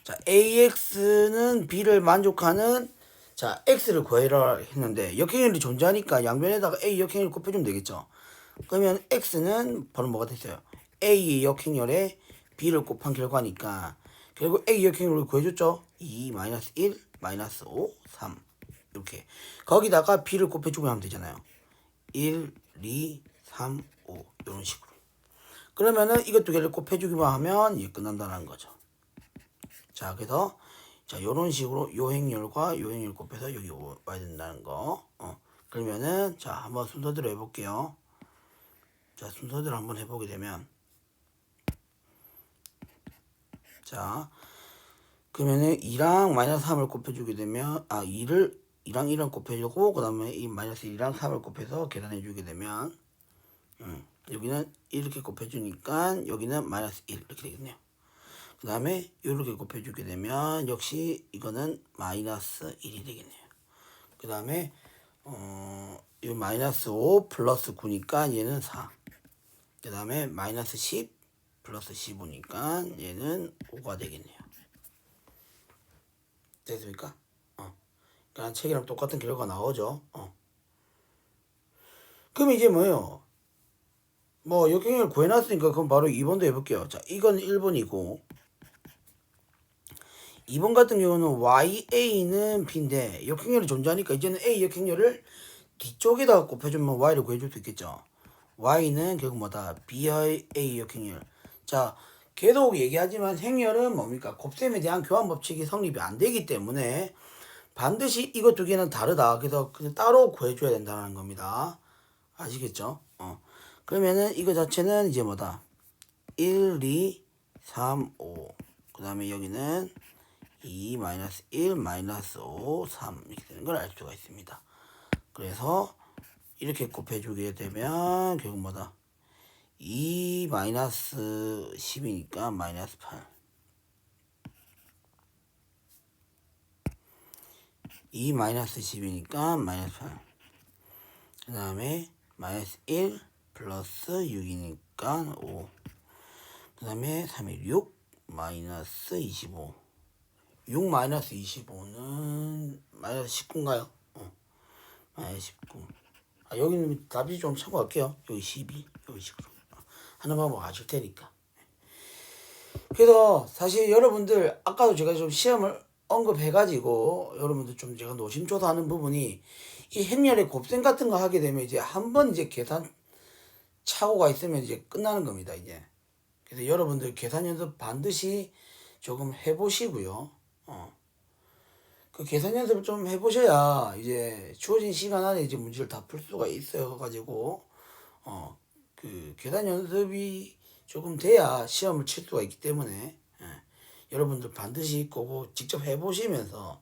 자, AX는 B를 만족하는 자, X를 구해라 했는데 역행률이 존재하니까 양변에다가 A 역행률 곱해주면 되겠죠. 그러면 X는 바로 뭐가 됐어요? A의 역행률에 B를 곱한 결과니까 결국 A 역행률을 구해줬죠. 2, 마이너스 1, 마이너스 5, 3 이렇게 거기다가 B를 곱해주고 하면 되잖아요. 1, 2, 3, 5 이런 식으로. 그러면은 이것 두 개를 곱해주기만 하면 이게 끝난다는 거죠. 자, 그래서 자, 요런 식으로 요 행렬과 요 행렬 곱해서 여기 와야 된다는 거. 그러면은 자, 한번 순서대로 해볼게요. 자, 순서대로 한번 해보게 되면 자, 그러면은 2랑 마이너스 3을 곱해주게 되면 2를 2랑 1을 곱해주고 그 다음에 이 마이너스 2랑 3을 곱해서 계산해주게 되면 여기는 이렇게 곱해주니까 여기는 마이너스 1 이렇게 되겠네요. 그 다음에 이렇게 곱해주게 되면 역시 이거는 마이너스 1이 되겠네요. 그 다음에 이 마이너스 5 플러스 9니까 얘는 4. 그 다음에 마이너스 10 플러스 15니까 얘는 5가 되겠네요. 됐습니까? 그러니까 책이랑 똑같은 결과가 나오죠. 그럼 이제 뭐예요? 뭐 역행을 구해놨으니까 그럼 바로 2번도 해볼게요. 자, 이건 1번이고 2번 같은 경우는 YA는 B인데 역행렬이 존재하니까 이제는 A 역행렬을 뒤쪽에다가 곱해주면 Y를 구해줄 수 있겠죠. Y는 결국 뭐다? B의 A 역행렬. 자, 계속 얘기하지만 행렬은 뭡니까? 곱셈에 대한 교환 법칙이 성립이 안 되기 때문에 반드시 이거 두 개는 다르다. 그래서 그냥 따로 구해줘야 된다는 겁니다. 아시겠죠? 그러면은 이거 자체는 이제 뭐다? 1, 2, 3, 5. 그 다음에 여기는 2, 마이너스 1, 마이너스 5, 3 이렇게 되는 걸 알 수가 있습니다. 그래서 이렇게 곱해주게 되면 결국 뭐다? 2 마이너스 10이니까 마이너스 8. 2 마이너스 10이니까 마이너스 8. 그 다음에 마이너스 1 플러스 6이니까 5. 그 다음에 3이 6 마이너스 25. 6 마이너스 25는 마이너스 19인가요? 마이너스 19. 여기는 답이 좀 참고할게요. 여기 12. 여기 식으로. 하는 방법 아실 테니까. 그래서 사실 여러분들 아까도 제가 좀 시험을 언급해가지고 여러분들 좀 제가 노심초사하는 부분이 이 행렬의 곱셈 같은 거 하게 되면 이제 한번 이제 계산 착오가 있으면 이제 끝나는 겁니다. 이제 그래서 여러분들 계산 연습 반드시 조금 해보시고요. 그 계산 연습을 좀 해보셔야 이제 주어진 시간 안에 이제 문제를 다 풀 수가 있어요. 가지고 그 계산 연습이 조금 돼야 시험을 칠 수가 있기 때문에 여러분들 반드시 꼭 직접 해보시면서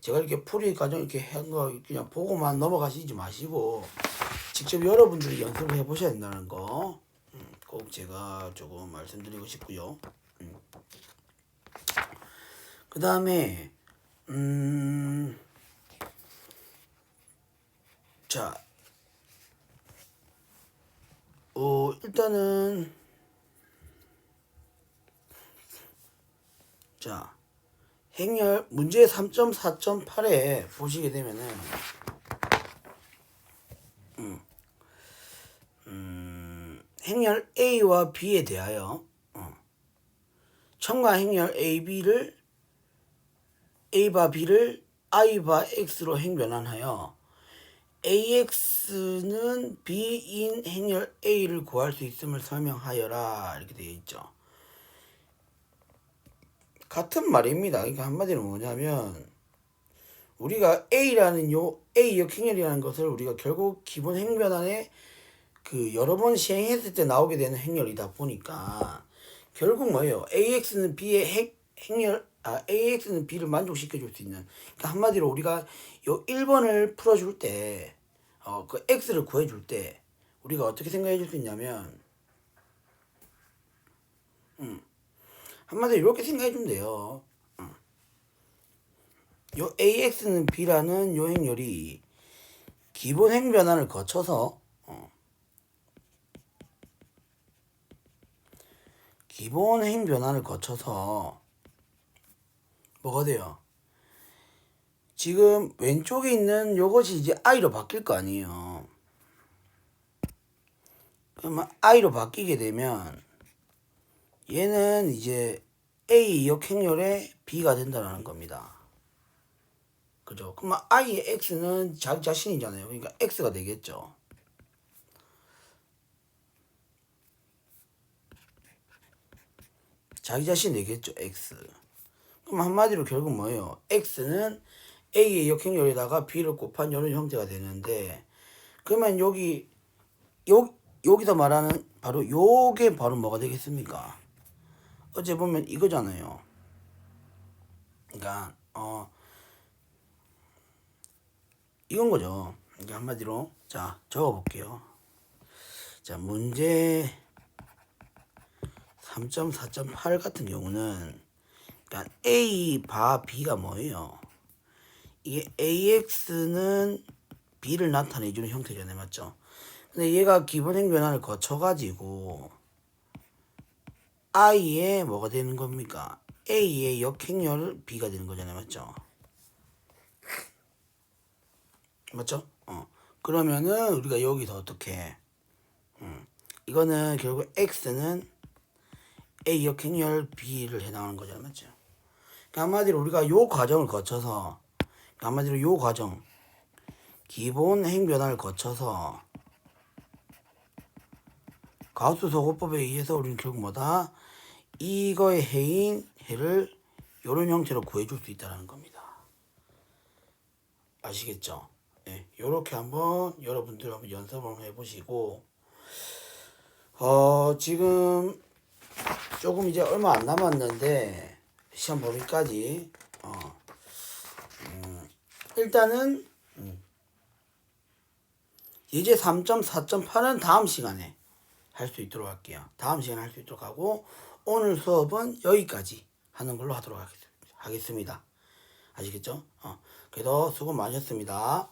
제가 이렇게 풀이 과정 이렇게 한 거 그냥 보고만 넘어가시지 마시고 직접 여러분들이 연습을 해보셔야 된다는 거 꼭 제가 조금 말씀드리고 싶고요. 그 다음에 자, 일단은 자, 행렬 문제 3.4.8에 보시게 되면은 행렬 A와 B에 대하여 첨가 행렬 A와 B를 I와 X로 행변환하여 AX는 B인 행렬 A를 구할 수 있음을 설명하여라 이렇게 되어 있죠. 같은 말입니다. 그러니까 한마디로 뭐냐면 우리가 A라는 A역 행렬이라는 것을 우리가 결국 기본 행변안에 그 여러 번 시행했을 때 나오게 되는 행렬이다 보니까 결국 뭐예요? AX는 B의 AX는 B를 만족시켜 줄 수 있는 그러니까 한마디로 우리가 요 1번을 풀어줄 때 그 X를 구해줄 때 우리가 어떻게 생각해 줄 수 있냐면 한마디로 이렇게 생각해 주면 돼요. 요 AX는 B라는 요 행렬이 기본 행변환을 거쳐서 기본 행변환을 거쳐서 뭐가 돼요? 지금 왼쪽에 있는 요것이 이제 I로 바뀔 거 아니에요. 그러면 I로 바뀌게 되면 얘는 이제 A 역행렬의 B가 된다는 겁니다. 그죠? 그러면 I의 X는 자기 자신이잖아요. 그러니까 X가 되겠죠. 자기 자신 되겠죠. X. 그럼 한마디로 결국 뭐예요? x는 a의 역행열에다가 b를 곱한 이런 형태가 되는데, 그러면 여기서 말하는 바로 요게 바로 뭐가 되겠습니까? 어째 보면 이거잖아요. 그러니까 이건 거죠. 이게 한마디로 자 적어볼게요. 자 문제 3.4.8 같은 경우는 그러니까 A 바 B가 뭐예요? 이게 AX는 B를 나타내주는 형태잖아요, 맞죠? 근데 얘가 기본행 변화를 거쳐가지고 I의 뭐가 되는 겁니까? A의 역행열 B가 되는 거잖아요, 맞죠? 맞죠? 그러면은 우리가 여기서 어떻게 이거는 결국 X는 A 역행열 B를 해당하는 거잖아요, 맞죠? 그러니까 한마디로 우리가 요 과정을 거쳐서 그러니까 한마디로 요 과정 기본 행 변화를 거쳐서 가우스 소거법에 의해서 우리는 결국 뭐다? 이거의 해인 해를 요런 형태로 구해줄 수 있다는 겁니다. 아시겠죠? 네, 요렇게 한번 여러분들 한번 연습을 한번 해보시고 지금 조금 이제 얼마 안 남았는데 시험 범위까지 일단은 예제 3.4.8은 다음 시간에 할 수 있도록 할게요. 다음 시간에 할 수 있도록 하고 오늘 수업은 여기까지 하는 걸로 하도록 하겠습니다. 아시겠죠? 그래도 수고 많으셨습니다.